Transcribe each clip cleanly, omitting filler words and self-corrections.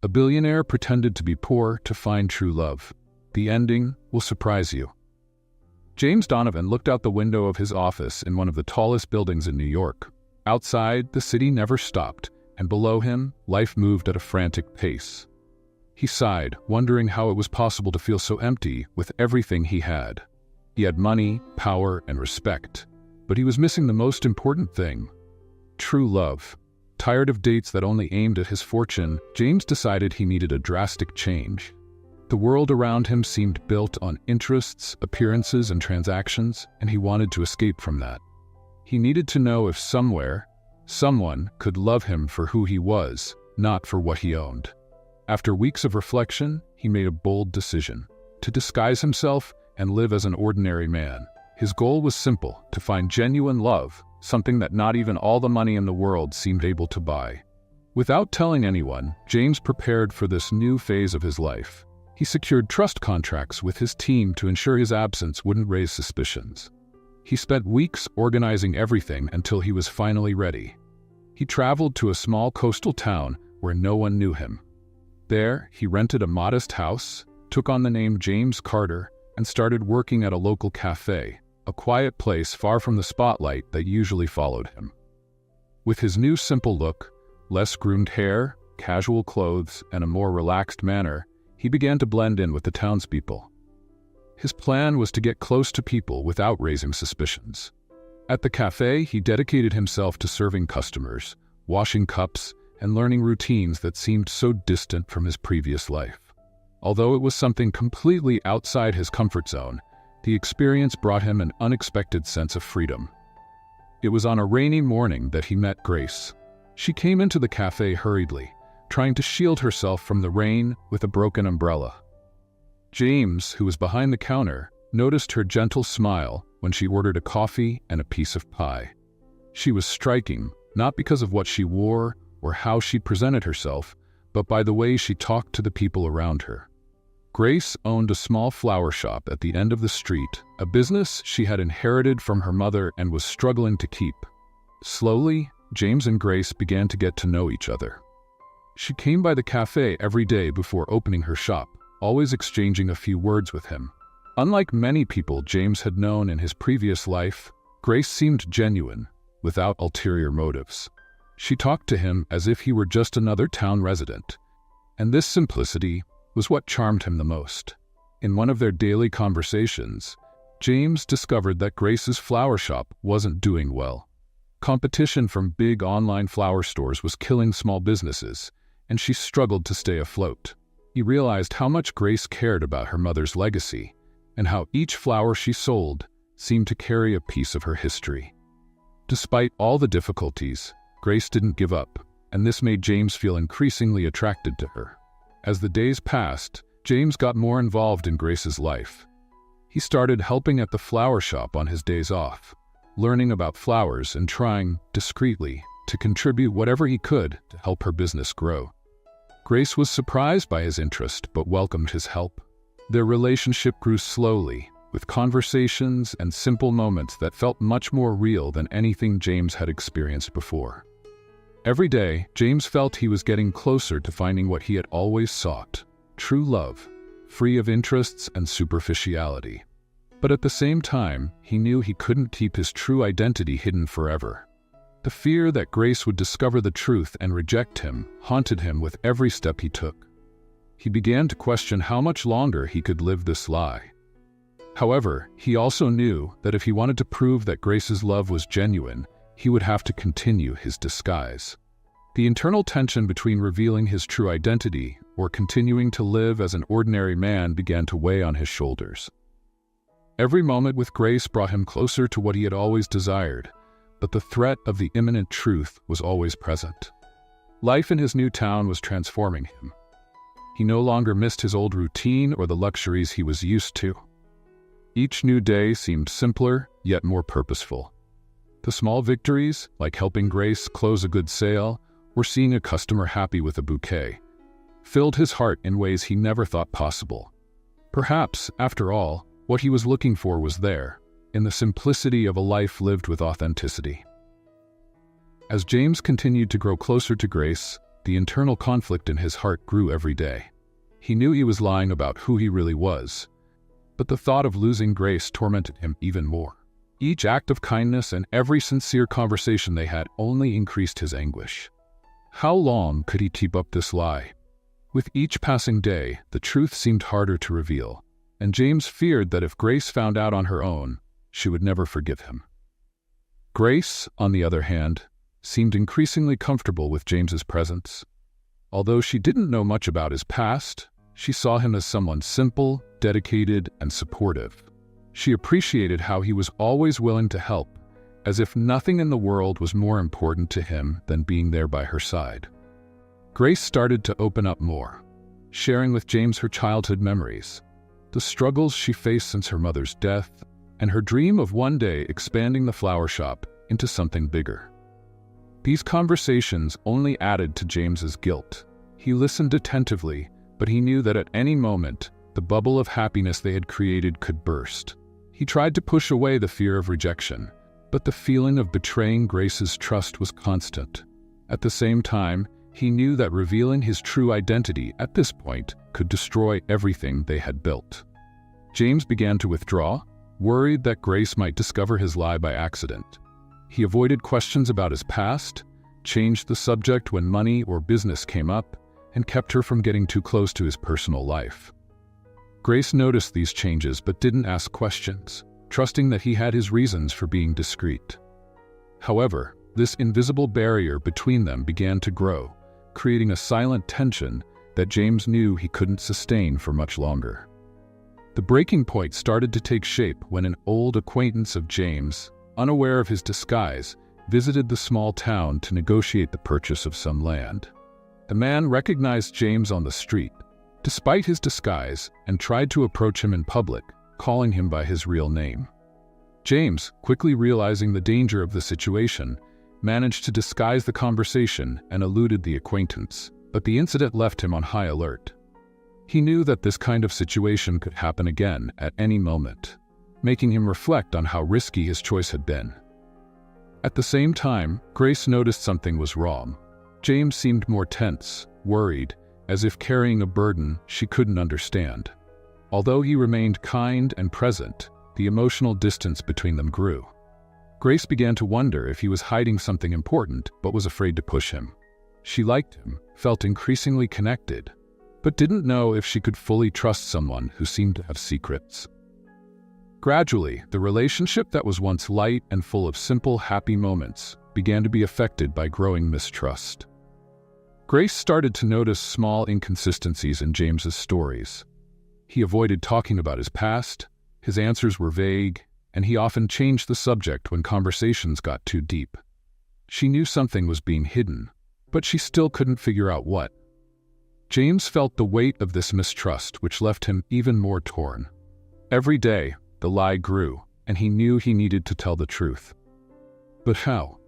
A billionaire pretended to be poor to find true love. The ending will surprise you. James Donovan looked out the window of his office in one of the tallest buildings in New York. Outside, the city never stopped, and below him, life moved at a frantic pace. He sighed, wondering how it was possible to feel so empty with everything he had. He had money, power, and respect, but he was missing the most important thing: true love. Tired of dates that only aimed at his fortune, James decided he needed a drastic change. The world around him seemed built on interests, appearances, and transactions, and he wanted to escape from that. He needed to know if somewhere, someone could love him for who he was, not for what he owned. After weeks of reflection, he made a bold decision: to disguise himself and live as an ordinary man. His goal was simple: to find genuine love, something that not even all the money in the world seemed able to buy. Without telling anyone, James prepared for this new phase of his life. He secured trust contracts with his team to ensure his absence wouldn't raise suspicions. He spent weeks organizing everything until he was finally ready. He traveled to a small coastal town where no one knew him. There, he rented a modest house, took on the name James Carter, and started working at a local cafe, a quiet place far from the spotlight that usually followed him. With his new simple look, less groomed hair, casual clothes, and a more relaxed manner, he began to blend in with the townspeople. His plan was to get close to people without raising suspicions. At the cafe, he dedicated himself to serving customers, washing cups, and learning routines that seemed so distant from his previous life. Although it was something completely outside his comfort zone, the experience brought him an unexpected sense of freedom. It was on a rainy morning that he met Grace. She came into the cafe hurriedly, trying to shield herself from the rain with a broken umbrella. James, who was behind the counter, noticed her gentle smile when she ordered a coffee and a piece of pie. She was striking, not because of what she wore or how she presented herself, but by the way she talked to the people around her. Grace owned a small flower shop at the end of the street, a business she had inherited from her mother and was struggling to keep. Slowly, James and Grace began to get to know each other. She came by the cafe every day before opening her shop, always exchanging a few words with him. Unlike many people James had known in his previous life, Grace seemed genuine, without ulterior motives. She talked to him as if he were just another town resident, and this simplicity was what charmed him the most. In one of their daily conversations, James discovered that Grace's flower shop wasn't doing well. Competition from big online flower stores was killing small businesses, and she struggled to stay afloat. He realized how much Grace cared about her mother's legacy, and how each flower she sold seemed to carry a piece of her history. Despite all the difficulties, Grace didn't give up, and this made James feel increasingly attracted to her. As the days passed, James got more involved in Grace's life. He started helping at the flower shop on his days off, learning about flowers and trying, discreetly, to contribute whatever he could to help her business grow. Grace was surprised by his interest but welcomed his help. Their relationship grew slowly, with conversations and simple moments that felt much more real than anything James had experienced before. Every day, James felt he was getting closer to finding what he had always sought: true love, free of interests and superficiality. But at the same time, he knew he couldn't keep his true identity hidden forever. The fear that Grace would discover the truth and reject him haunted him with every step he took. He began to question how much longer he could live this lie. However, he also knew that if he wanted to prove that Grace's love was genuine, he would have to continue his disguise. The internal tension between revealing his true identity or continuing to live as an ordinary man began to weigh on his shoulders. Every moment with Grace brought him closer to what he had always desired, but the threat of the imminent truth was always present. Life in his new town was transforming him. He no longer missed his old routine or the luxuries he was used to. Each new day seemed simpler, yet more purposeful. The small victories, like helping Grace close a good sale or seeing a customer happy with a bouquet, filled his heart in ways he never thought possible. Perhaps, after all, what he was looking for was there, in the simplicity of a life lived with authenticity. As James continued to grow closer to Grace, the internal conflict in his heart grew every day. He knew he was lying about who he really was, but the thought of losing Grace tormented him even more. Each act of kindness and every sincere conversation they had only increased his anguish. How long could he keep up this lie? With each passing day, the truth seemed harder to reveal, and James feared that if Grace found out on her own, she would never forgive him. Grace, on the other hand, seemed increasingly comfortable with James's presence. Although she didn't know much about his past, she saw him as someone simple, dedicated, and supportive. She appreciated how he was always willing to help, as if nothing in the world was more important to him than being there by her side. Grace started to open up more, sharing with James her childhood memories, the struggles she faced since her mother's death, and her dream of one day expanding the flower shop into something bigger. These conversations only added to James's guilt. He listened attentively, but he knew that at any moment, the bubble of happiness they had created could burst. He tried to push away the fear of rejection, but the feeling of betraying Grace's trust was constant. At the same time, he knew that revealing his true identity at this point could destroy everything they had built. James began to withdraw, worried that Grace might discover his lie by accident. He avoided questions about his past, changed the subject when money or business came up, and kept her from getting too close to his personal life. Grace noticed these changes but didn't ask questions, trusting that he had his reasons for being discreet. However, this invisible barrier between them began to grow, creating a silent tension that James knew he couldn't sustain for much longer. The breaking point started to take shape when an old acquaintance of James, unaware of his disguise, visited the small town to negotiate the purchase of some land. The man recognized James on the street, despite his disguise, and tried to approach him in public, calling him by his real name. James, quickly realizing the danger of the situation, managed to disguise the conversation and eluded the acquaintance, but the incident left him on high alert. He knew that this kind of situation could happen again at any moment, making him reflect on how risky his choice had been. At the same time, Grace noticed something was wrong. James seemed more tense, worried, as if carrying a burden she couldn't understand. Although he remained kind and present, the emotional distance between them grew. Grace began to wonder if he was hiding something important but was afraid to push him. She liked him, felt increasingly connected, but didn't know if she could fully trust someone who seemed to have secrets. Gradually, the relationship that was once light and full of simple, happy moments began to be affected by growing mistrust. Grace started to notice small inconsistencies in James's stories. He avoided talking about his past, his answers were vague, and he often changed the subject when conversations got too deep. She knew something was being hidden, but she still couldn't figure out what. James felt the weight of this mistrust, which left him even more torn. Every day, the lie grew, and he knew he needed to tell the truth. But how?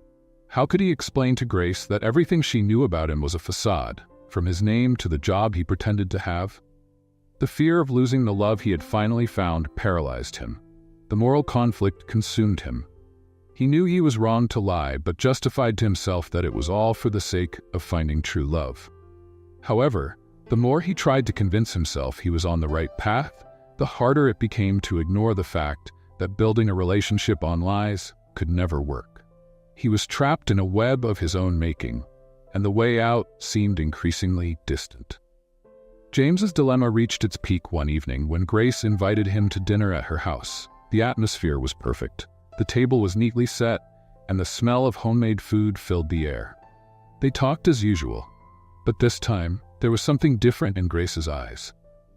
How could he explain to Grace that everything she knew about him was a facade, from his name to the job he pretended to have? The fear of losing the love he had finally found paralyzed him. The moral conflict consumed him. He knew he was wrong to lie, but justified to himself that it was all for the sake of finding true love. However, the more he tried to convince himself he was on the right path, the harder it became to ignore the fact that building a relationship on lies could never work. He was trapped in a web of his own making, and the way out seemed increasingly distant. James's dilemma reached its peak one evening when Grace invited him to dinner at her house. The atmosphere was perfect. The table was neatly set, and the smell of homemade food filled the air. They talked as usual, but this time, there was something different in Grace's eyes.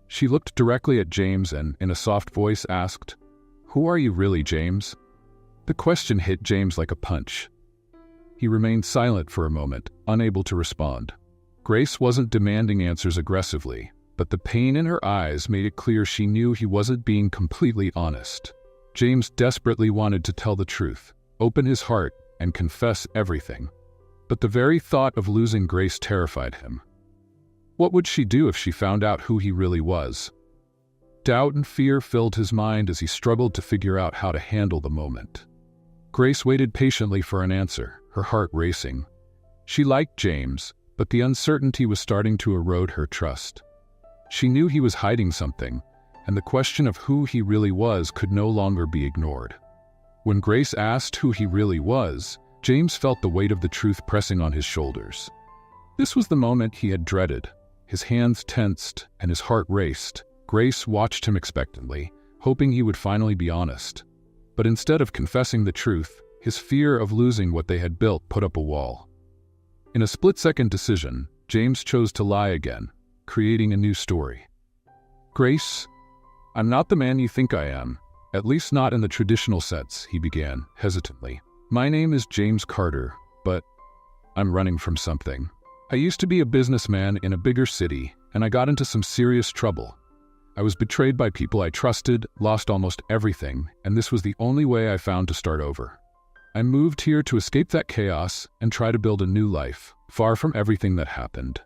She looked directly at James and, in a soft voice, asked, "Who are you really, James?" The question hit James like a punch. He remained silent for a moment, unable to respond. Grace wasn't demanding answers aggressively, but the pain in her eyes made it clear she knew he wasn't being completely honest. James desperately wanted to tell the truth, open his heart, and confess everything. But the very thought of losing Grace terrified him. What would she do if she found out who he really was? Doubt and fear filled his mind as he struggled to figure out how to handle the moment. Grace waited patiently for an answer, her heart racing. She liked James, but the uncertainty was starting to erode her trust. She knew he was hiding something, and the question of who he really was could no longer be ignored. When Grace asked who he really was, James felt the weight of the truth pressing on his shoulders. This was the moment he had dreaded. His hands tensed and his heart raced. Grace watched him expectantly, hoping he would finally be honest. But instead of confessing the truth, his fear of losing what they had built put up a wall. In a split-second decision, James chose to lie again, creating a new story. "Grace, I'm not the man you think I am, at least not in the traditional sense," he began, hesitantly. "My name is James Carter, but I'm running from something. I used to be a businessman in a bigger city, and I got into some serious trouble. I was betrayed by people I trusted, lost almost everything, and this was the only way I found to start over. I moved here to escape that chaos and try to build a new life, far from everything that happened."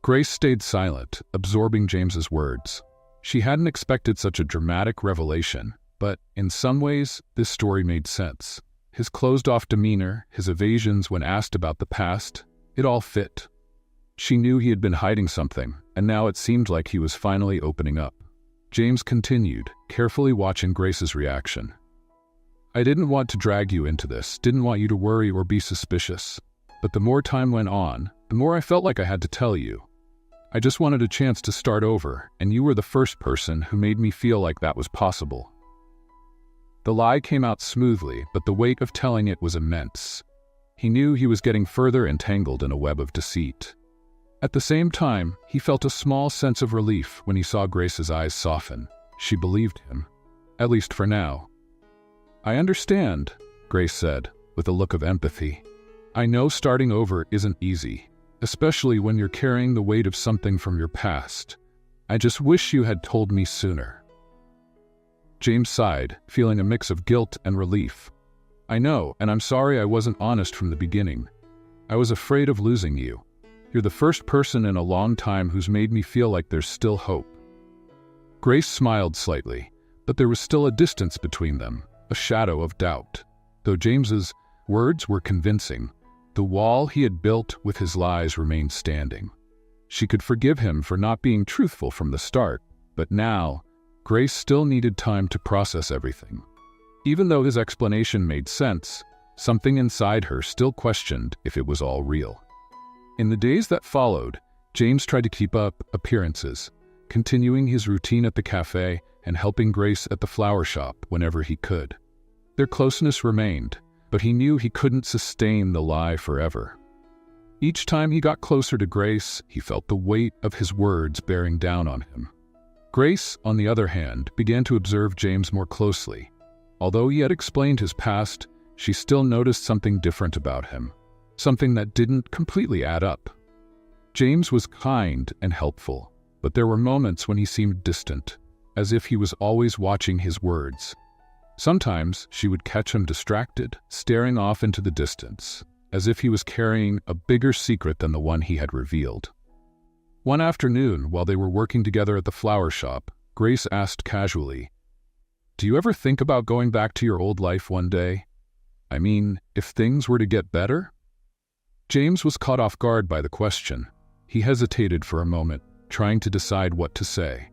Grace stayed silent, absorbing James's words. She hadn't expected such a dramatic revelation, but in some ways, this story made sense. His closed-off demeanor, his evasions when asked about the past, it all fit. She knew he had been hiding something, and now it seemed like he was finally opening up. James continued, carefully watching Grace's reaction. "I didn't want to drag you into this, didn't want you to worry or be suspicious. But the more time went on, the more I felt like I had to tell you. I just wanted a chance to start over, and you were the first person who made me feel like that was possible." The lie came out smoothly, but the weight of telling it was immense. He knew he was getting further entangled in a web of deceit. At the same time, he felt a small sense of relief when he saw Grace's eyes soften. She believed him, at least for now. "I understand," Grace said, with a look of empathy. "I know starting over isn't easy, especially when you're carrying the weight of something from your past. I just wish you had told me sooner." James sighed, feeling a mix of guilt and relief. "I know, and I'm sorry I wasn't honest from the beginning. I was afraid of losing you. You're the first person in a long time who's made me feel like there's still hope." Grace smiled slightly, but there was still a distance between them, a shadow of doubt. Though James's words were convincing, the wall he had built with his lies remained standing. She could forgive him for not being truthful from the start, but now, Grace still needed time to process everything. Even though his explanation made sense, something inside her still questioned if it was all real. In the days that followed, James tried to keep up appearances, continuing his routine at the cafe and helping Grace at the flower shop whenever he could. Their closeness remained, but he knew he couldn't sustain the lie forever. Each time he got closer to Grace, he felt the weight of his words bearing down on him. Grace, on the other hand, began to observe James more closely. Although he had explained his past, she still noticed something different about him, something that didn't completely add up. James was kind and helpful, but there were moments when he seemed distant, as if he was always watching his words. Sometimes she would catch him distracted, staring off into the distance, as if he was carrying a bigger secret than the one he had revealed. One afternoon, while they were working together at the flower shop, Grace asked casually, "Do you ever think about going back to your old life one day? I mean, if things were to get better?" James was caught off guard by the question. He hesitated for a moment, trying to decide what to say.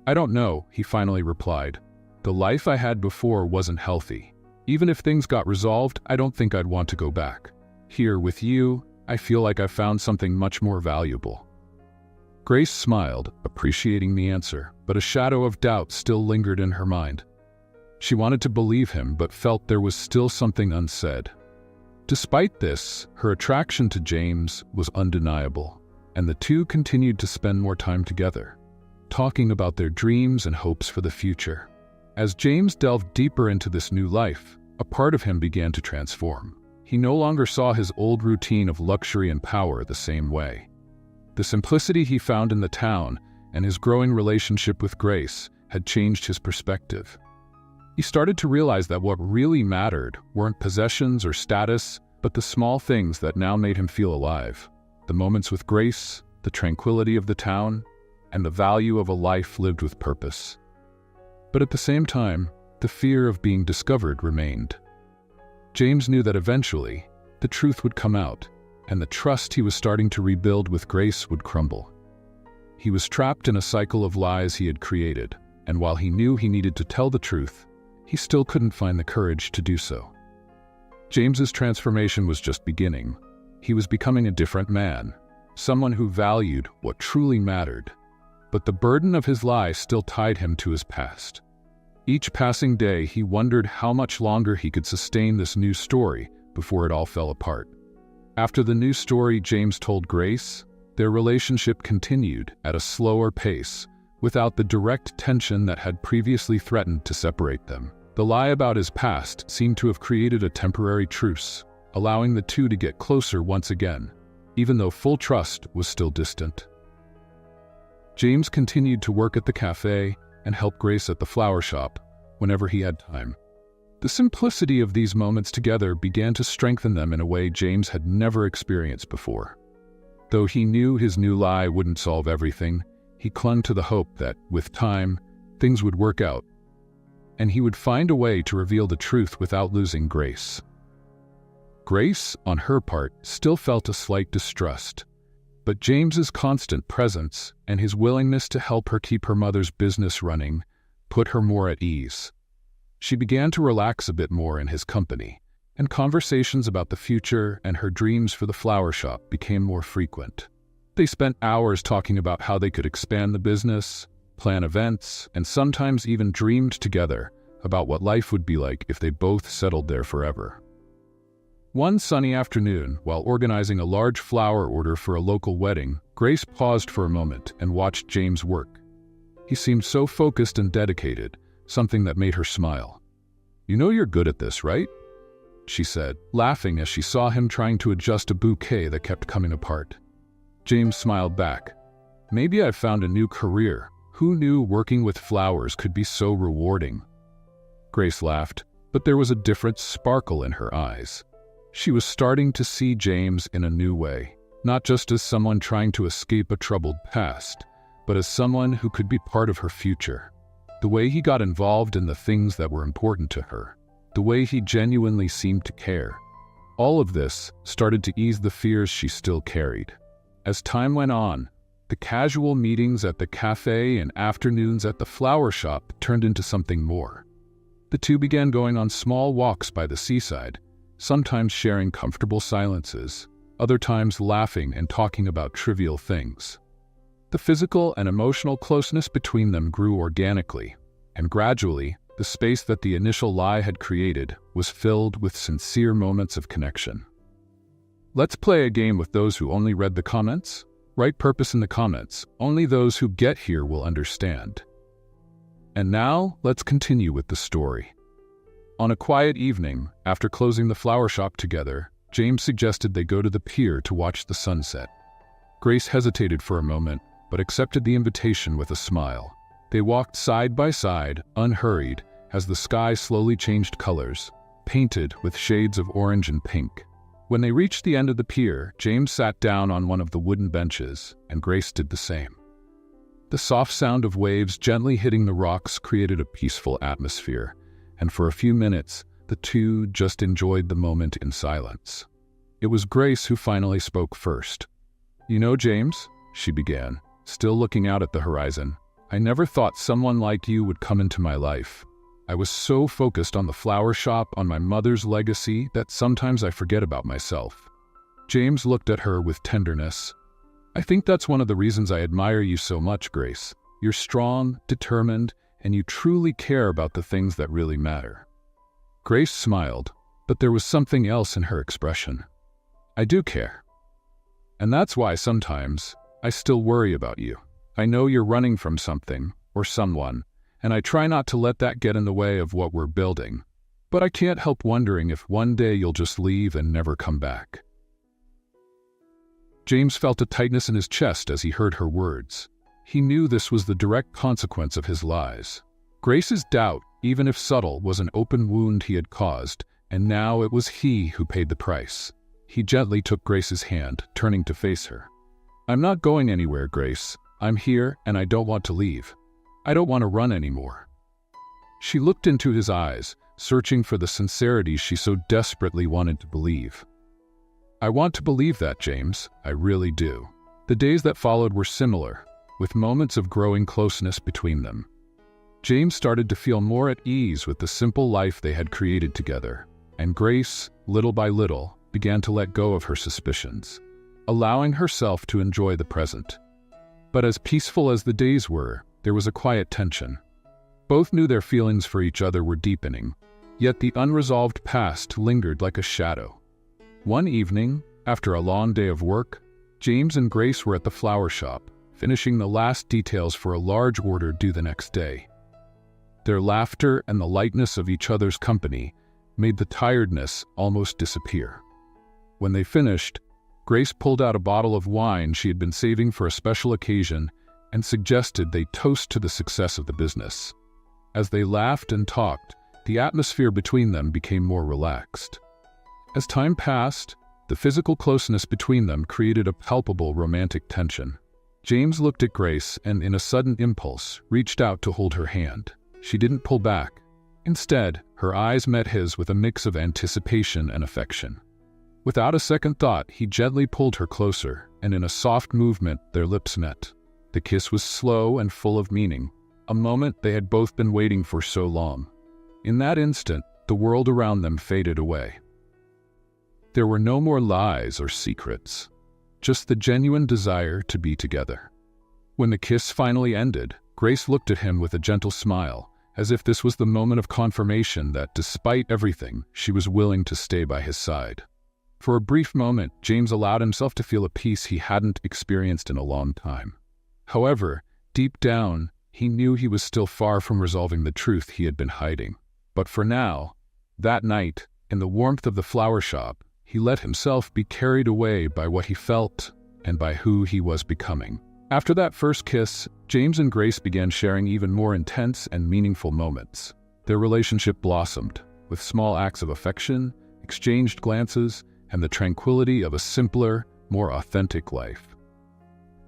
"I don't know," he finally replied. "The life I had before wasn't healthy. Even if things got resolved, I don't think I'd want to go back. Here, with you, I feel like I found something much more valuable." Grace smiled, appreciating the answer, but a shadow of doubt still lingered in her mind. She wanted to believe him, but felt there was still something unsaid. Despite this, her attraction to James was undeniable, and the two continued to spend more time together, talking about their dreams and hopes for the future. As James delved deeper into this new life, a part of him began to transform. He no longer saw his old routine of luxury and power the same way. The simplicity he found in the town and his growing relationship with Grace had changed his perspective. He started to realize that what really mattered weren't possessions or status, but the small things that now made him feel alive. The moments with Grace, the tranquility of the town, and the value of a life lived with purpose. But at the same time, the fear of being discovered remained. James knew that eventually, the truth would come out, and the trust he was starting to rebuild with Grace would crumble. He was trapped in a cycle of lies he had created, and while he knew he needed to tell the truth, he still couldn't find the courage to do so. James's transformation was just beginning. He was becoming a different man, someone who valued what truly mattered. But the burden of his lie still tied him to his past. Each passing day, he wondered how much longer he could sustain this new story before it all fell apart. After the new story James told Grace, their relationship continued at a slower pace, without the direct tension that had previously threatened to separate them. The lie about his past seemed to have created a temporary truce, allowing the two to get closer once again, even though full trust was still distant. James continued to work at the cafe and help Grace at the flower shop whenever he had time. The simplicity of these moments together began to strengthen them in a way James had never experienced before. Though he knew his new lie wouldn't solve everything, he clung to the hope that, with time, things would work out, and he would find a way to reveal the truth without losing Grace. Grace, on her part, still felt a slight distrust, but James's constant presence and his willingness to help her keep her mother's business running put her more at ease. She began to relax a bit more in his company, and conversations about the future and her dreams for the flower shop became more frequent. They spent hours talking about how they could expand the business, plan events, and sometimes even dreamed together about what life would be like if they both settled there forever. One sunny afternoon, while organizing a large flower order for a local wedding, Grace paused for a moment and watched James work. He seemed so focused and dedicated, something that made her smile. "You know you're good at this, right?" she said, laughing as she saw him trying to adjust a bouquet that kept coming apart. James smiled back. "Maybe I've found a new career. Who knew working with flowers could be so rewarding?" Grace laughed, but there was a different sparkle in her eyes. She was starting to see James in a new way, not just as someone trying to escape a troubled past, but as someone who could be part of her future. The way he got involved in the things that were important to her, the way he genuinely seemed to care. All of this started to ease the fears she still carried. As time went on, the casual meetings at the cafe and afternoons at the flower shop turned into something more. The two began going on small walks by the seaside, sometimes sharing comfortable silences, other times laughing and talking about trivial things. The physical and emotional closeness between them grew organically, and gradually, the space that the initial lie had created was filled with sincere moments of connection. Let's play a game with those who only read the comments. Write purpose in the comments. Only those who get here will understand. And now, let's continue with the story. On a quiet evening, after closing the flower shop together, James suggested they go to the pier to watch the sunset. Grace hesitated for a moment, but accepted the invitation with a smile. They walked side by side, unhurried, as the sky slowly changed colors, painted with shades of orange and pink. When they reached the end of the pier, James sat down on one of the wooden benches, and Grace did the same. The soft sound of waves gently hitting the rocks created a peaceful atmosphere, and for a few minutes, the two just enjoyed the moment in silence. It was Grace who finally spoke first. "You know, James," she began, still looking out at the horizon, "I never thought someone like you would come into my life. I was so focused on the flower shop, on my mother's legacy, that sometimes I forget about myself." James looked at her with tenderness. "I think that's one of the reasons I admire you so much, Grace. You're strong, determined, and you truly care about the things that really matter." Grace smiled, but there was something else in her expression. "I do care. And that's why sometimes I still worry about you. I know you're running from something or someone, and I try not to let that get in the way of what we're building. But I can't help wondering if one day you'll just leave and never come back." James felt a tightness in his chest as he heard her words. He knew this was the direct consequence of his lies. Grace's doubt, even if subtle, was an open wound he had caused, and now it was he who paid the price. He gently took Grace's hand, turning to face her. "I'm not going anywhere, Grace. I'm here, and I don't want to leave. I don't want to run anymore." She looked into his eyes, searching for the sincerity she so desperately wanted to believe. "I want to believe that, James. I really do." The days that followed were similar, with moments of growing closeness between them. James started to feel more at ease with the simple life they had created together, and Grace, little by little, began to let go of her suspicions, allowing herself to enjoy the present. But as peaceful as the days were, there was a quiet tension. Both knew their feelings for each other were deepening, yet the unresolved past lingered like a shadow. One evening, after a long day of work, James and Grace were at the flower shop, finishing the last details for a large order due the next day. Their laughter and the lightness of each other's company made the tiredness almost disappear. When they finished, Grace pulled out a bottle of wine she had been saving for a special occasion and suggested they toast to the success of the business. As they laughed and talked, the atmosphere between them became more relaxed. As time passed, the physical closeness between them created a palpable romantic tension. James looked at Grace and, in a sudden impulse, reached out to hold her hand. She didn't pull back. Instead, her eyes met his with a mix of anticipation and affection. Without a second thought, he gently pulled her closer, and in a soft movement, their lips met. The kiss was slow and full of meaning, a moment they had both been waiting for so long. In that instant, the world around them faded away. There were no more lies or secrets, just the genuine desire to be together. When the kiss finally ended, Grace looked at him with a gentle smile, as if this was the moment of confirmation that, despite everything, she was willing to stay by his side. For a brief moment, James allowed himself to feel a peace he hadn't experienced in a long time. However, deep down, he knew he was still far from resolving the truth he had been hiding. But for now, that night, in the warmth of the flower shop, he let himself be carried away by what he felt and by who he was becoming. After that first kiss, James and Grace began sharing even more intense and meaningful moments. Their relationship blossomed, with small acts of affection, exchanged glances, and the tranquility of a simpler, more authentic life.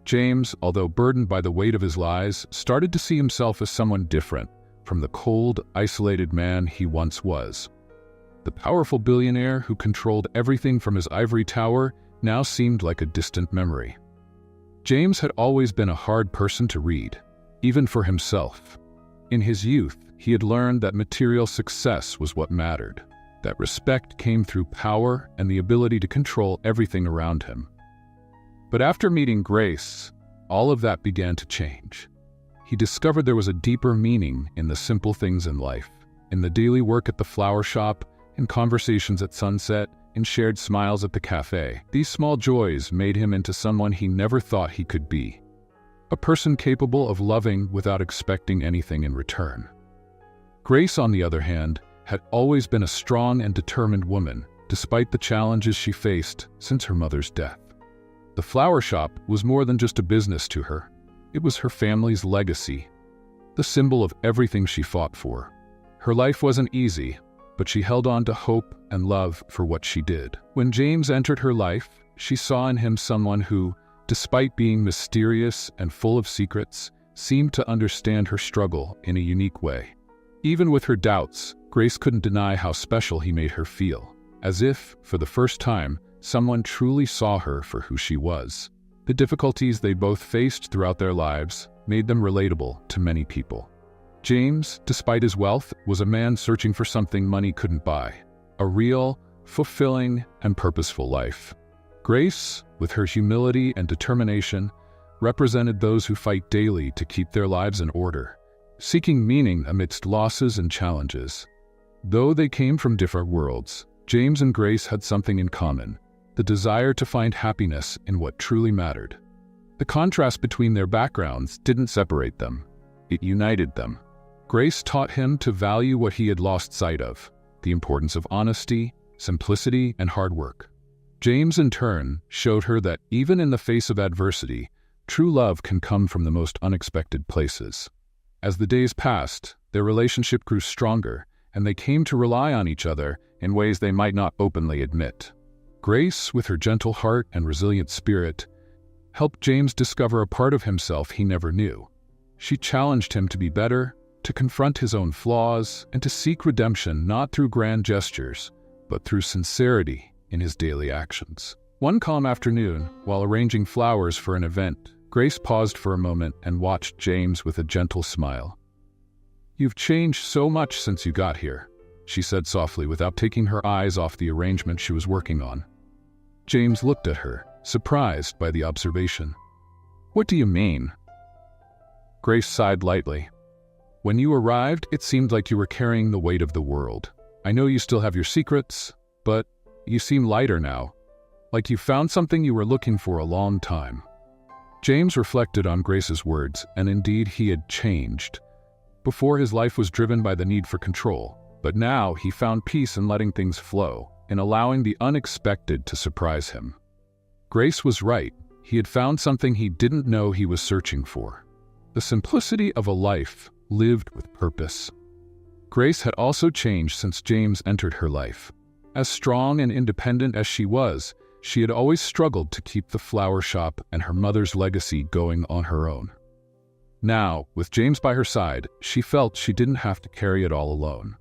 James, although burdened by the weight of his lies, started to see himself as someone different from the cold, isolated man he once was. The powerful billionaire who controlled everything from his ivory tower now seemed like a distant memory. James had always been a hard person to read, even for himself. In his youth, he had learned that material success was what mattered, that respect came through power and the ability to control everything around him. But after meeting Grace, all of that began to change. He discovered there was a deeper meaning in the simple things in life, in the daily work at the flower shop, in conversations at sunset, in shared smiles at the cafe. These small joys made him into someone he never thought he could be. A person capable of loving without expecting anything in return. Grace, on the other hand, had always been a strong and determined woman, despite the challenges she faced since her mother's death. The flower shop was more than just a business to her. It was her family's legacy, the symbol of everything she fought for. Her life wasn't easy, but she held on to hope and love for what she did. When James entered her life, she saw in him someone who, despite being mysterious and full of secrets, seemed to understand her struggle in a unique way. Even with her doubts, Grace couldn't deny how special he made her feel, as if, for the first time, someone truly saw her for who she was. The difficulties they both faced throughout their lives made them relatable to many people. James, despite his wealth, was a man searching for something money couldn't buy, a real, fulfilling, and purposeful life. Grace, with her humility and determination, represented those who fight daily to keep their lives in order, seeking meaning amidst losses and challenges. Though they came from different worlds, James and Grace had something in common: the desire to find happiness in what truly mattered. The contrast between their backgrounds didn't separate them, it united them. Grace taught him to value what he had lost sight of: the importance of honesty, simplicity, and hard work. James, in turn, showed her that even in the face of adversity, true love can come from the most unexpected places. As the days passed, their relationship grew stronger, and they came to rely on each other in ways they might not openly admit. Grace, with her gentle heart and resilient spirit, helped James discover a part of himself he never knew. She challenged him to be better, to confront his own flaws, and to seek redemption not through grand gestures, but through sincerity in his daily actions. One calm afternoon, while arranging flowers for an event, Grace paused for a moment and watched James with a gentle smile. "You've changed so much since you got here," she said softly without taking her eyes off the arrangement she was working on. James looked at her, surprised by the observation. "What do you mean?" Grace sighed lightly. "When you arrived, it seemed like you were carrying the weight of the world. I know you still have your secrets, but you seem lighter now, like you found something you were looking for a long time." James reflected on Grace's words, and indeed he had changed. Before, his life was driven by the need for control, but now he found peace in letting things flow, in allowing the unexpected to surprise him. Grace was right. He had found something he didn't know he was searching for. The simplicity of a life lived with purpose. Grace had also changed since James entered her life. As strong and independent as she was, she had always struggled to keep the flower shop and her mother's legacy going on her own. Now, with James by her side, she felt she didn't have to carry it all alone.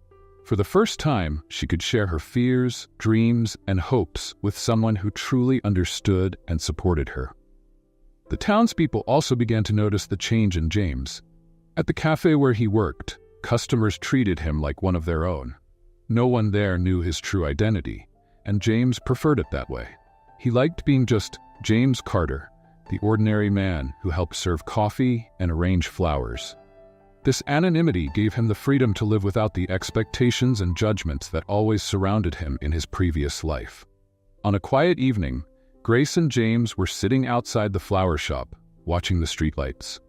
For the first time, she could share her fears, dreams, and hopes with someone who truly understood and supported her. The townspeople also began to notice the change in James. At the cafe where he worked, customers treated him like one of their own. No one there knew his true identity, and James preferred it that way. He liked being just James Carter, the ordinary man who helped serve coffee and arrange flowers. This anonymity gave him the freedom to live without the expectations and judgments that always surrounded him in his previous life. On a quiet evening, Grace and James were sitting outside the flower shop, watching the streetlights.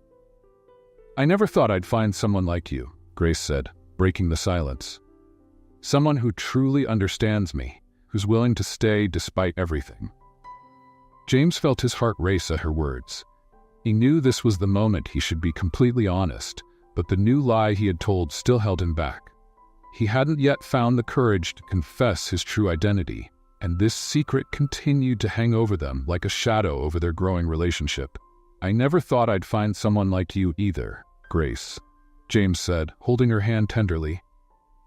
"I never thought I'd find someone like you," Grace said, breaking the silence. "Someone who truly understands me, who's willing to stay despite everything." James felt his heart race at her words. He knew this was the moment he should be completely honest, but the new lie he had told still held him back. He hadn't yet found the courage to confess his true identity, and this secret continued to hang over them like a shadow over their growing relationship. "I never thought I'd find someone like you either, Grace," James said, holding her hand tenderly.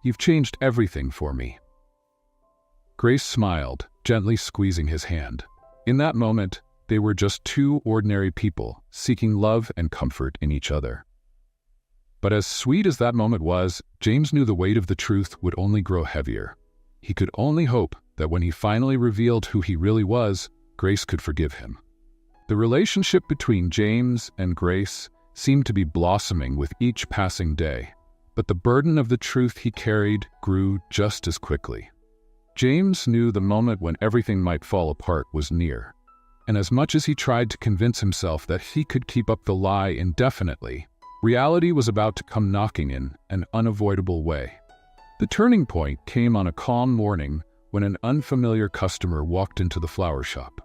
"You've changed everything for me." Grace smiled, gently squeezing his hand. In that moment, they were just two ordinary people, seeking love and comfort in each other. But as sweet as that moment was, James knew the weight of the truth would only grow heavier. He could only hope that when he finally revealed who he really was, Grace could forgive him. The relationship between James and Grace seemed to be blossoming with each passing day, but the burden of the truth he carried grew just as quickly. James knew the moment when everything might fall apart was near, and as much as he tried to convince himself that he could keep up the lie indefinitely, reality was about to come knocking in an unavoidable way. The turning point came on a calm morning when an unfamiliar customer walked into the flower shop.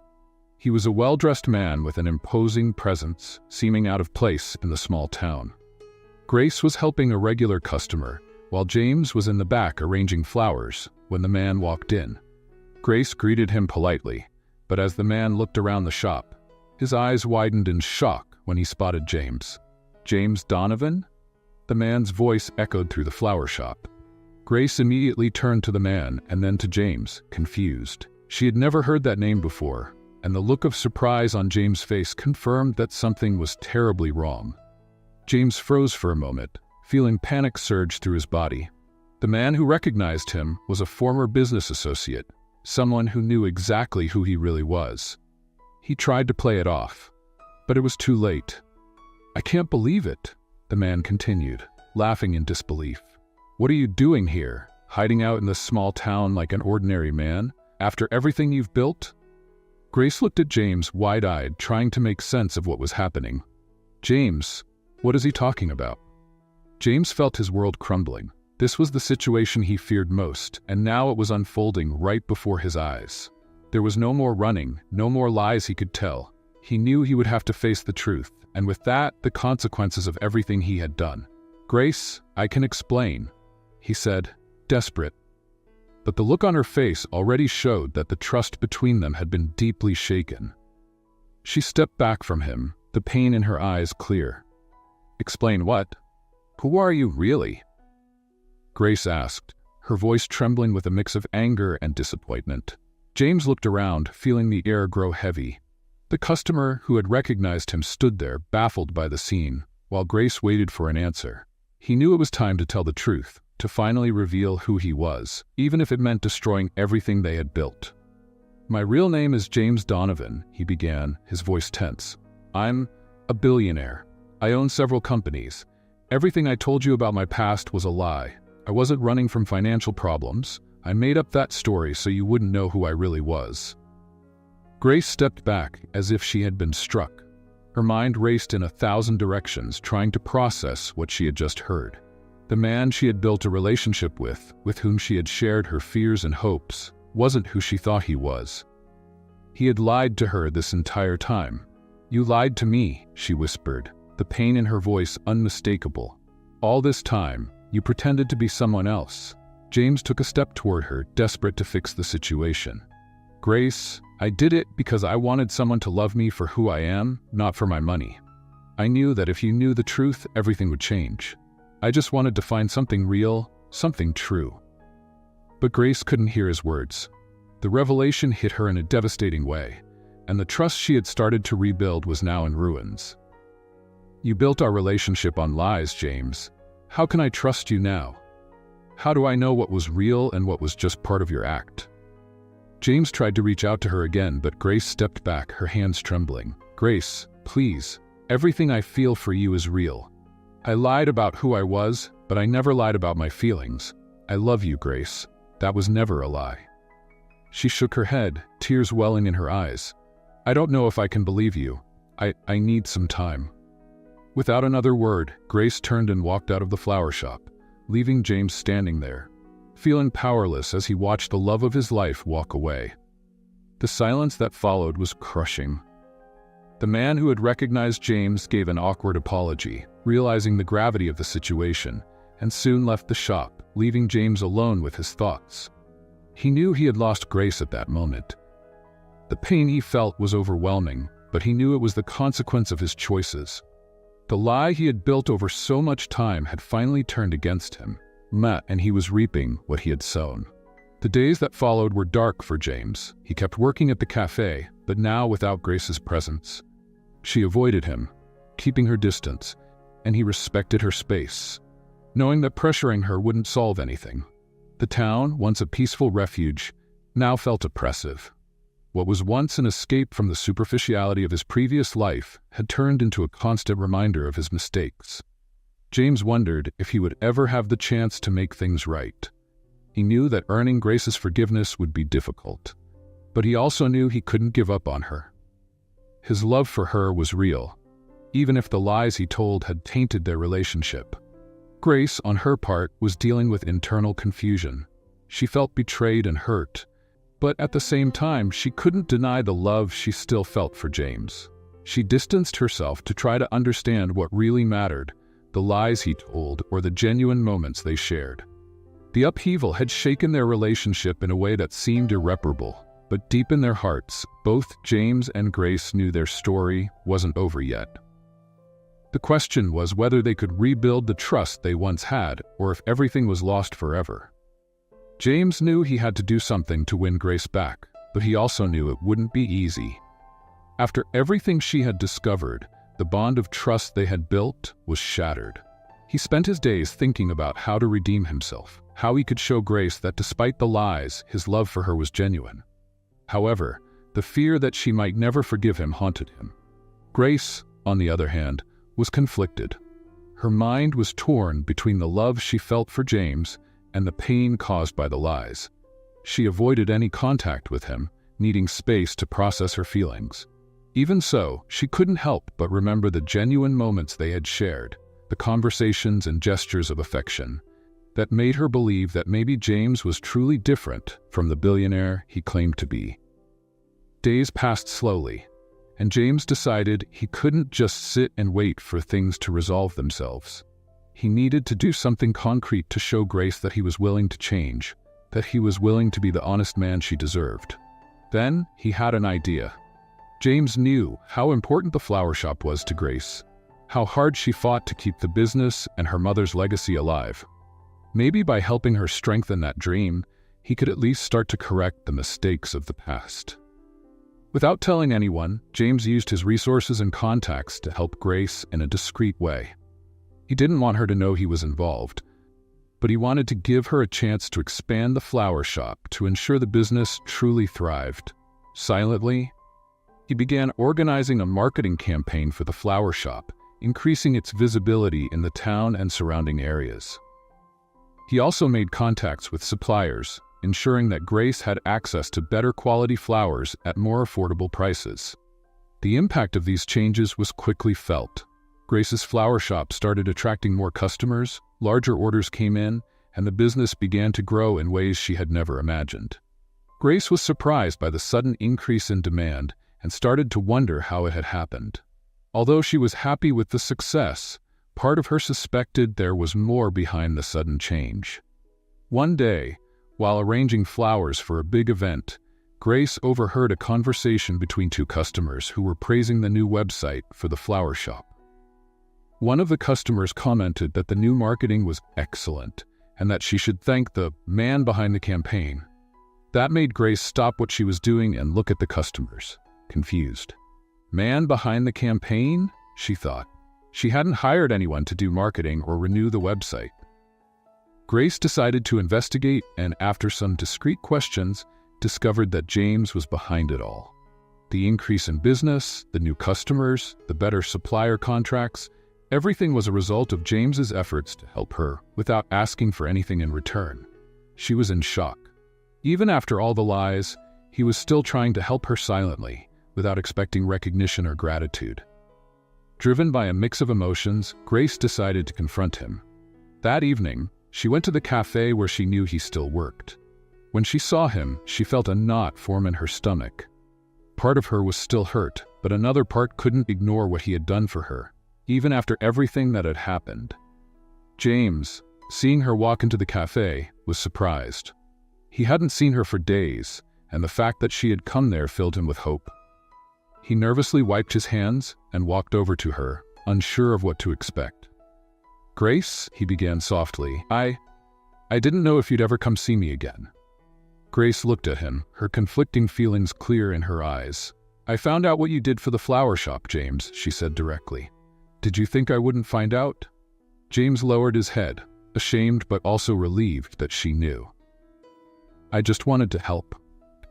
He was a well-dressed man with an imposing presence, seeming out of place in the small town. Grace was helping a regular customer, while James was in the back arranging flowers when the man walked in. Grace greeted him politely, but as the man looked around the shop, his eyes widened in shock when he spotted James. "James Donovan?" The man's voice echoed through the flower shop. Grace immediately turned to the man and then to James, confused. She had never heard that name before, and the look of surprise on James' face confirmed that something was terribly wrong. James froze for a moment, feeling panic surge through his body. The man who recognized him was a former business associate, someone who knew exactly who he really was. He tried to play it off, but it was too late. "I can't believe it," the man continued, laughing in disbelief. "What are you doing here, hiding out in this small town like an ordinary man, after everything you've built?" Grace looked at James wide-eyed, trying to make sense of what was happening. "James, what is he talking about?" James felt his world crumbling. This was the situation he feared most, and now it was unfolding right before his eyes. There was no more running, no more lies he could tell. He knew he would have to face the truth, and with that, the consequences of everything he had done. "Grace, I can explain," he said, desperate. But the look on her face already showed that the trust between them had been deeply shaken. She stepped back from him, the pain in her eyes clear. "Explain what? Who are you really?" Grace asked, her voice trembling with a mix of anger and disappointment. James looked around, feeling the air grow heavy. The customer who had recognized him stood there, baffled by the scene, while Grace waited for an answer. He knew it was time to tell the truth, to finally reveal who he was, even if it meant destroying everything they had built. "My real name is James Donovan," he began, his voice tense. "I'm a billionaire. I own several companies. Everything I told you about my past was a lie. I wasn't running from financial problems. I made up that story so you wouldn't know who I really was." Grace stepped back as if she had been struck. Her mind raced in 1,000 directions, trying to process what she had just heard. The man she had built a relationship with whom she had shared her fears and hopes, wasn't who she thought he was. He had lied to her this entire time. "You lied to me," she whispered, the pain in her voice unmistakable. "All this time, you pretended to be someone else." James took a step toward her, desperate to fix the situation. "Grace, I did it because I wanted someone to love me for who I am, not for my money. I knew that if you knew the truth, everything would change. I just wanted to find something real, something true." But Grace couldn't hear his words. The revelation hit her in a devastating way, and the trust she had started to rebuild was now in ruins. "You built our relationship on lies, James. How can I trust you now? How do I know what was real and what was just part of your act?" James tried to reach out to her again, but Grace stepped back, her hands trembling. "Grace, please. Everything I feel for you is real. I lied about who I was, but I never lied about my feelings. I love you, Grace. That was never a lie." She shook her head, tears welling in her eyes. "I don't know if I can believe you. I need some time." Without another word, Grace turned and walked out of the flower shop, leaving James standing there, feeling powerless as he watched the love of his life walk away. The silence that followed was crushing. The man who had recognized James gave an awkward apology, realizing the gravity of the situation, and soon left the shop, leaving James alone with his thoughts. He knew he had lost Grace at that moment. The pain he felt was overwhelming, but he knew it was the consequence of his choices. The lie he had built over so much time had finally turned against him, and he was reaping what he had sown. The days that followed were dark for James. He kept working at the cafe, but now without Grace's presence. She avoided him, keeping her distance, and he respected her space, knowing that pressuring her wouldn't solve anything. The town, once a peaceful refuge, now felt oppressive. What was once an escape from the superficiality of his previous life had turned into a constant reminder of his mistakes. James wondered if he would ever have the chance to make things right. He knew that earning Grace's forgiveness would be difficult, but he also knew he couldn't give up on her. His love for her was real, even if the lies he told had tainted their relationship. Grace, on her part, was dealing with internal confusion. She felt betrayed and hurt, but at the same time, she couldn't deny the love she still felt for James. She distanced herself to try to understand what really mattered, the lies he told or the genuine moments they shared. The upheaval had shaken their relationship in a way that seemed irreparable, but deep in their hearts, both James and Grace knew their story wasn't over yet. The question was whether they could rebuild the trust they once had, or if everything was lost forever. James knew he had to do something to win Grace back, but he also knew it wouldn't be easy. After everything she had discovered, the bond of trust they had built was shattered. He spent his days thinking about how to redeem himself, how he could show Grace that despite the lies, his love for her was genuine. However, the fear that she might never forgive him haunted him. Grace, on the other hand, was conflicted. Her mind was torn between the love she felt for James and the pain caused by the lies. She avoided any contact with him, needing space to process her feelings. Even so, she couldn't help but remember the genuine moments they had shared, the conversations and gestures of affection, that made her believe that maybe James was truly different from the billionaire he claimed to be. Days passed slowly, and James decided he couldn't just sit and wait for things to resolve themselves. He needed to do something concrete to show Grace that he was willing to change, that he was willing to be the honest man she deserved. Then he had an idea. James knew how important the flower shop was to Grace, how hard she fought to keep the business and her mother's legacy alive. Maybe by helping her strengthen that dream, he could at least start to correct the mistakes of the past. Without telling anyone, James used his resources and contacts to help Grace in a discreet way. He didn't want her to know he was involved, but he wanted to give her a chance to expand the flower shop to ensure the business truly thrived. Silently, he began organizing a marketing campaign for the flower shop, increasing its visibility in the town and surrounding areas. He also made contacts with suppliers, ensuring that Grace had access to better quality flowers at more affordable prices. The impact of these changes was quickly felt. Grace's flower shop started attracting more customers, larger orders came in, and the business began to grow in ways she had never imagined. Grace was surprised by the sudden increase in demand and started to wonder how it had happened. Although she was happy with the success, part of her suspected there was more behind the sudden change. One day, while arranging flowers for a big event, Grace overheard a conversation between two customers who were praising the new website for the flower shop. One of the customers commented that the new marketing was excellent and that she should thank the man behind the campaign. That made Grace stop what she was doing and look at the customers, confused. Man behind the campaign? She thought. She hadn't hired anyone to do marketing or renew the website. Grace decided to investigate and, after some discreet questions, discovered that James was behind it all. The increase in business, the new customers, the better supplier contracts, everything was a result of James's efforts to help her without asking for anything in return. She was in shock. Even after all the lies, he was still trying to help her silently, without expecting recognition or gratitude. Driven by a mix of emotions, Grace decided to confront him. That evening, she went to the cafe where she knew he still worked. When she saw him, she felt a knot form in her stomach. Part of her was still hurt, but another part couldn't ignore what he had done for her, even after everything that had happened. James, seeing her walk into the cafe, was surprised. He hadn't seen her for days, and the fact that she had come there filled him with hope. He nervously wiped his hands and walked over to her, unsure of what to expect. "Grace," he began softly, I didn't know if you'd ever come see me again." Grace looked at him, her conflicting feelings clear in her eyes. "I found out what you did for the flower shop, James," she said directly. "Did you think I wouldn't find out?" James lowered his head, ashamed but also relieved that she knew. "I just wanted to help.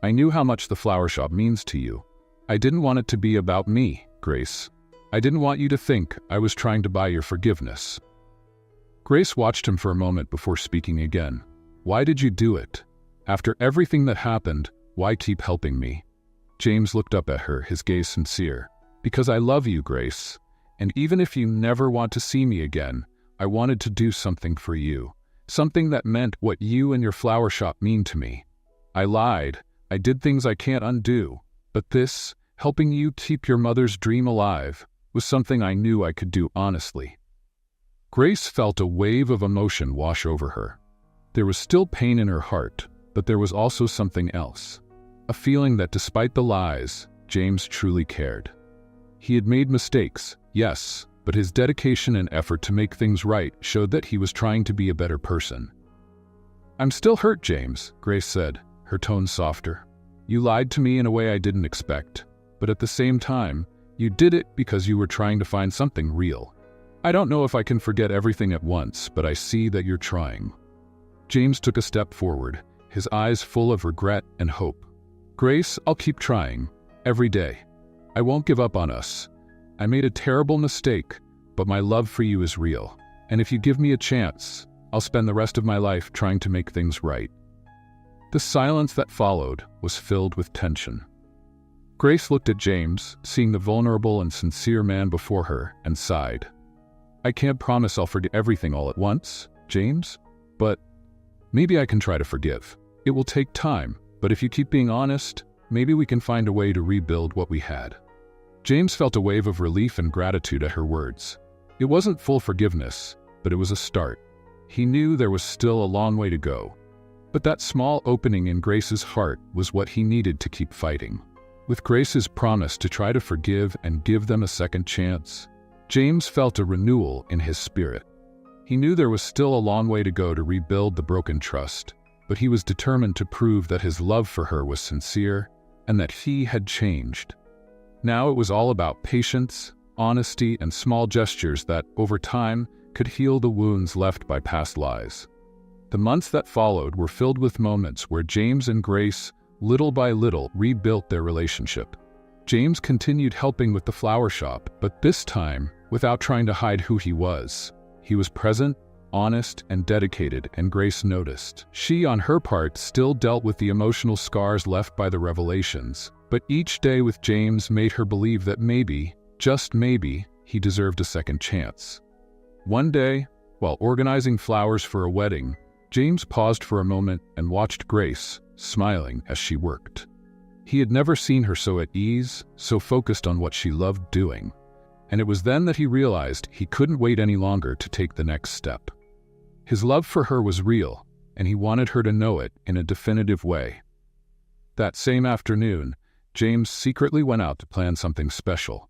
I knew how much the flower shop means to you. I didn't want it to be about me, Grace. I didn't want you to think I was trying to buy your forgiveness." Grace watched him for a moment before speaking again. "Why did you do it? After everything that happened, why keep helping me?" James looked up at her, his gaze sincere. "Because I love you, Grace. And even if you never want to see me again, I wanted to do something for you. Something that meant what you and your flower shop mean to me. I lied. I did things I can't undo. But this, helping you keep your mother's dream alive, was something I knew I could do honestly." Grace felt a wave of emotion wash over her. There was still pain in her heart, but there was also something else. A feeling that despite the lies, James truly cared. He had made mistakes, yes, but his dedication and effort to make things right showed that he was trying to be a better person. "I'm still hurt, James," Grace said, her tone softer. "You lied to me in a way I didn't expect, but at the same time, you did it because you were trying to find something real. I don't know if I can forget everything at once, but I see that you're trying." James took a step forward, his eyes full of regret and hope. "Grace, I'll keep trying, every day. I won't give up on us. I made a terrible mistake, but my love for you is real. And if you give me a chance, I'll spend the rest of my life trying to make things right." The silence that followed was filled with tension. Grace looked at James, seeing the vulnerable and sincere man before her, and sighed. "I can't promise I'll forget everything all at once, James, but maybe I can try to forgive. It will take time, but if you keep being honest, maybe we can find a way to rebuild what we had." James felt a wave of relief and gratitude at her words. It wasn't full forgiveness, but it was a start. He knew there was still a long way to go. But that small opening in Grace's heart was what he needed to keep fighting. With Grace's promise to try to forgive and give them a second chance, James felt a renewal in his spirit. He knew there was still a long way to go to rebuild the broken trust, but he was determined to prove that his love for her was sincere and that he had changed. Now it was all about patience, honesty, and small gestures that, over time, could heal the wounds left by past lies. The months that followed were filled with moments where James and Grace, little by little, rebuilt their relationship. James continued helping with the flower shop, but this time, without trying to hide who he was. He was present, honest, and dedicated, and Grace noticed. She, on her part, still dealt with the emotional scars left by the revelations, but each day with James made her believe that maybe, just maybe, he deserved a second chance. One day, while organizing flowers for a wedding, James paused for a moment and watched Grace, smiling as she worked. He had never seen her so at ease, so focused on what she loved doing. And it was then that he realized he couldn't wait any longer to take the next step. His love for her was real, and he wanted her to know it in a definitive way. That same afternoon, James secretly went out to plan something special.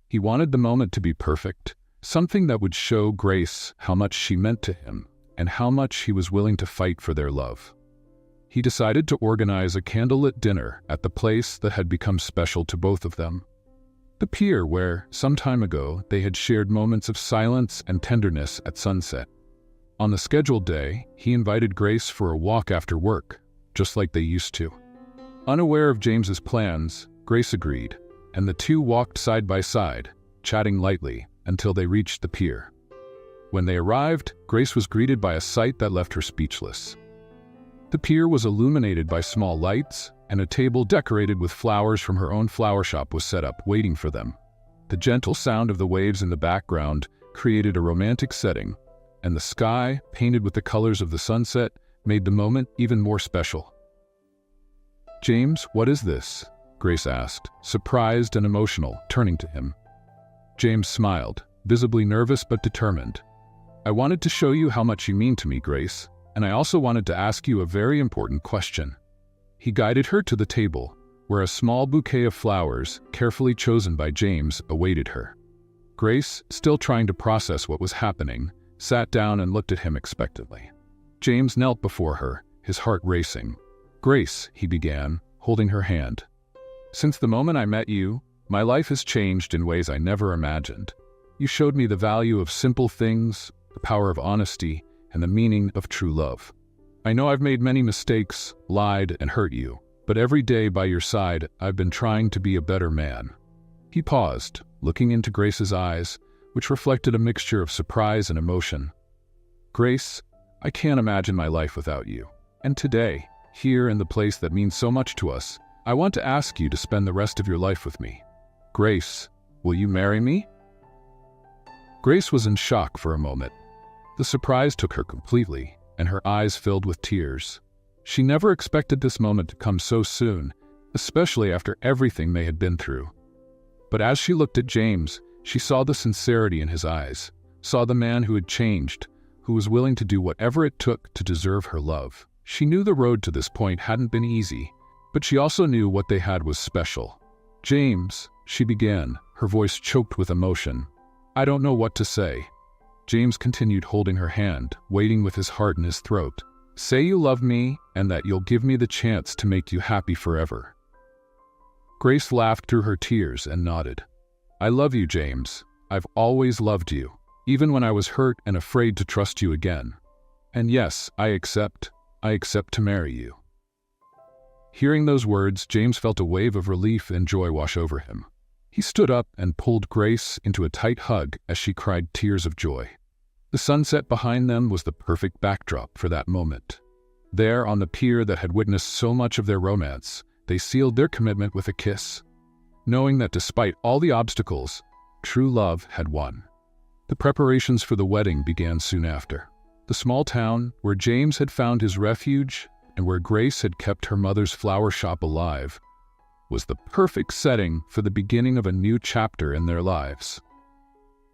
He wanted the moment to be perfect, something that would show Grace how much she meant to him and how much he was willing to fight for their love. He decided to organize a candlelit dinner at the place that had become special to both of them. The pier where, some time ago, they had shared moments of silence and tenderness at sunset. On the scheduled day, he invited Grace for a walk after work, just like they used to. Unaware of James's plans, Grace agreed, and the two walked side by side, chatting lightly, until they reached the pier. When they arrived, Grace was greeted by a sight that left her speechless. The pier was illuminated by small lights, and a table decorated with flowers from her own flower shop was set up, waiting for them. The gentle sound of the waves in the background created a romantic setting, and the sky, painted with the colors of the sunset, made the moment even more special. "James, what is this?" Grace asked, surprised and emotional, turning to him. James smiled, visibly nervous but determined. "I wanted to show you how much you mean to me, Grace, and I also wanted to ask you a very important question." He guided her to the table, where a small bouquet of flowers, carefully chosen by James, awaited her. Grace, still trying to process what was happening, sat down and looked at him expectantly. James knelt before her, his heart racing. "Grace," he began, holding her hand. "Since the moment I met you, my life has changed in ways I never imagined. You showed me the value of simple things, the power of honesty, and the meaning of true love. I know I've made many mistakes, lied, and hurt you, but every day by your side, I've been trying to be a better man." He paused, looking into Grace's eyes, which reflected a mixture of surprise and emotion. "Grace, I can't imagine my life without you. And today, here in the place that means so much to us, I want to ask you to spend the rest of your life with me. Grace, will you marry me?" Grace was in shock for a moment. The surprise took her completely, and her eyes filled with tears. She never expected this moment to come so soon, especially after everything they had been through. But as she looked at James, she saw the sincerity in his eyes, saw the man who had changed, who was willing to do whatever it took to deserve her love. She knew the road to this point hadn't been easy, but she also knew what they had was special. "James," she began, her voice choked with emotion. "I don't know what to say." James continued holding her hand, waiting with his heart in his throat. "Say you love me and that you'll give me the chance to make you happy forever." Grace laughed through her tears and nodded. "I love you, James. I've always loved you, even when I was hurt and afraid to trust you again. And yes, I accept to marry you." Hearing those words, James felt a wave of relief and joy wash over him. He stood up and pulled Grace into a tight hug as she cried tears of joy. The sunset behind them was the perfect backdrop for that moment. There, on the pier that had witnessed so much of their romance, they sealed their commitment with a kiss, knowing that despite all the obstacles, true love had won. The preparations for the wedding began soon after. The small town, where James had found his refuge and where Grace had kept her mother's flower shop alive, was the perfect setting for the beginning of a new chapter in their lives.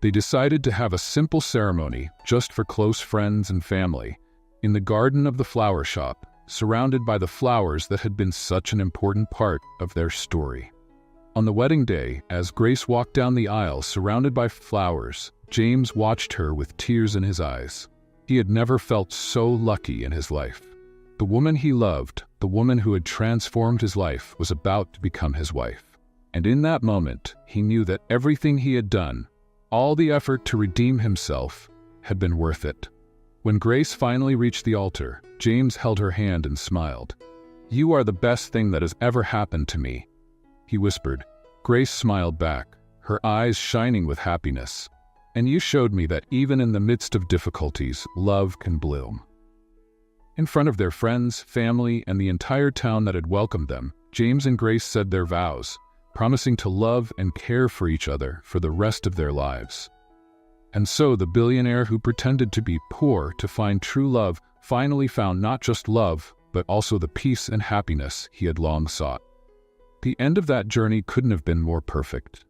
They decided to have a simple ceremony just for close friends and family, in the garden of the flower shop, surrounded by the flowers that had been such an important part of their story. On the wedding day, as Grace walked down the aisle surrounded by flowers, James watched her with tears in his eyes. He had never felt so lucky in his life. The woman he loved, the woman who had transformed his life, was about to become his wife. And in that moment, he knew that everything he had done, all the effort to redeem himself, had been worth it. When Grace finally reached the altar, James held her hand and smiled. "You are the best thing that has ever happened to me," he whispered. Grace smiled back, her eyes shining with happiness. "And you showed me that even in the midst of difficulties, love can bloom." In front of their friends, family, and the entire town that had welcomed them, James and Grace said their vows, promising to love and care for each other for the rest of their lives. And so the billionaire who pretended to be poor to find true love finally found not just love, but also the peace and happiness he had long sought. The end of that journey couldn't have been more perfect.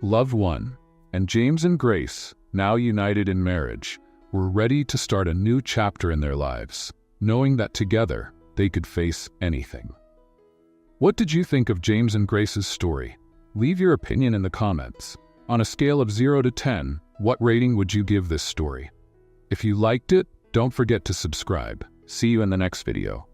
Love won, and James and Grace, now united in marriage, were ready to start a new chapter in their lives, knowing that together they could face anything. What did you think of James and Grace's story? Leave your opinion in the comments. On a scale of 0 to 10, what rating would you give this story? If you liked it, don't forget to subscribe. See you in the next video.